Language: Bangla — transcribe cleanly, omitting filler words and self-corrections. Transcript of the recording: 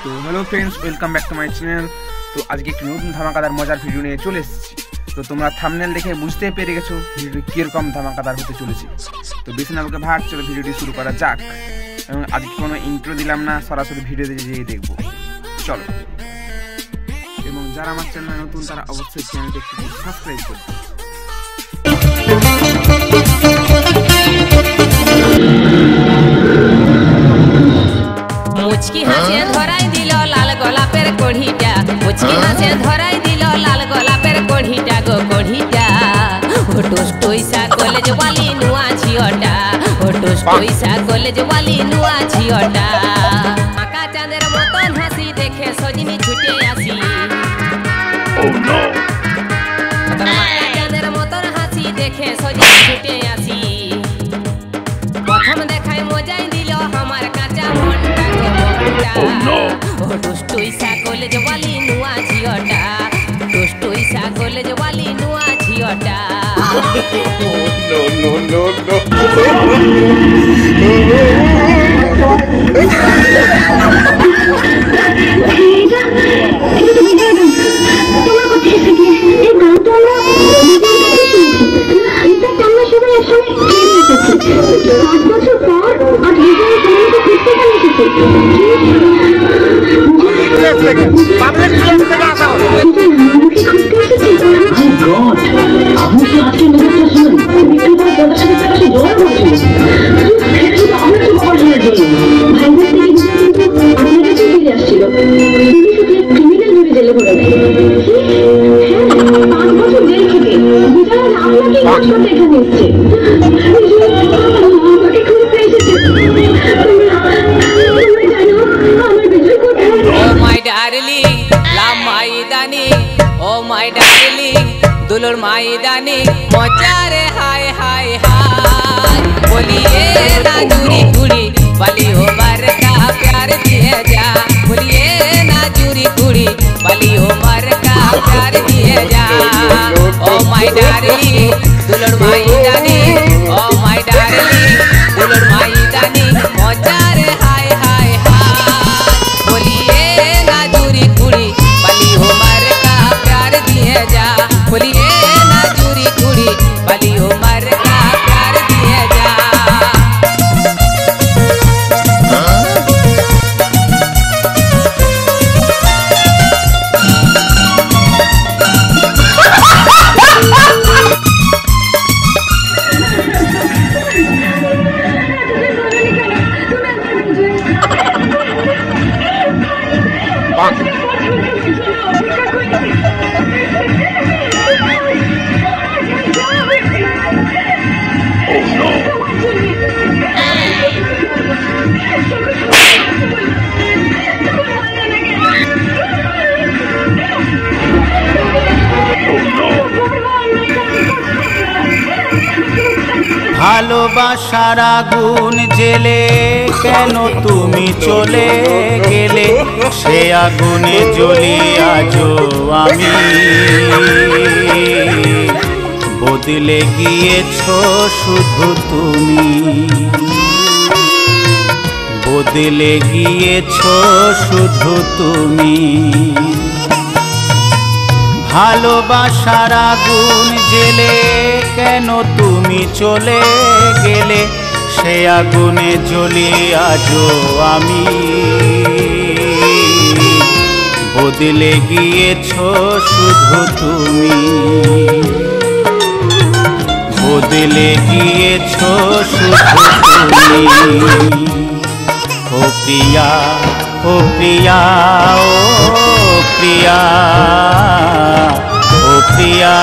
তো hello friends, welcome back to my channel. তো আজকে একটি নতুন ধামাকাদার মজার ভিডিও নিয়ে চলে এসেছি। তো তোমরা থাম্বনেল দেখে বুঝতে পেরে গেছো ভিডিওটি কীরকম ধামাকাদার হতে চলেছে। তো বেশি না বলে ভাট, চলো ভিডিওটি শুরু করা যাক। এবং আজকে কোনো ইন্ট্রো দিলাম না, সরাসরি ভিডিও যেয়ে দেখবো, চলো। এবং যারা আমার চ্যানেলে নতুন তারা অবশ্যই চ্যানেলটি একটু সাবস্ক্রাইব করবে। মুচকি হাসে ধরাই দিল লাল গোলাপের কড়িটা, মুচকি হাসে ধরাই দিল লাল গোলাপের কড়িটা গো কড়িটা। ও টুসটুইসা কলেজ ওয়ালি নুয়া ঝিওটা, ও টুসটুইসা কলেজ ওয়ালি নুয়া ঝিওটা। আকা চাঁদের মতন হাসি দেখে সজনি ছুটে আসি। আকা চাঁদের মতন হাসি দেখে সজনি ছুটে আসি। প্রথম দেখায় মজাই দিল আমার কাঁচা মনটা গো মনটা। ও টুসটুইসা কলেজ ওয়ালি নুয়া ঝিওটা, টুসটুইসা কলেজ ওয়ালি নুয়া ঝিওটা। दुलुर माईदानी मोचारे हाय हाय हाय। बोलिए ना जूरी कुड़ी बली हो मर का प्यार दिए जा, बोलिए ना जूरी कुड़ी बली हो मर का प्यार दिए जा। ओ माय डार्लिंग दुलुर माईदानी, ओ माय डार्लिंग दुलुर माईदानी मोचारे हाय हाय हाय। बोलिए ना जूरी कुड़ी बली हो मर का प्यार दिए जा, बोलिए ना जूरी कुड़ी बली हो मर का प्यार दिए जा। ভালোবাসার আগুন জেলে কেন তুমি চলে গেলে, সে আগুনে জ্বলি আজো আমি। বদলে গিয়েছো শুধু তুমি, বদলে গিয়েছো শুধু তুমি। ভালোবাসার আগুন জেলে কেন তুমি চলে গেলে, সে আগুনে জ্বলি আজো আমি। বদলে গিয়েছো শুধু তুমি, বদলে গিয়েছো শুধু তুমি। ও প্রিয়া, ও প্রিয়া, ও প্রিয়া, ও প্রিয়া।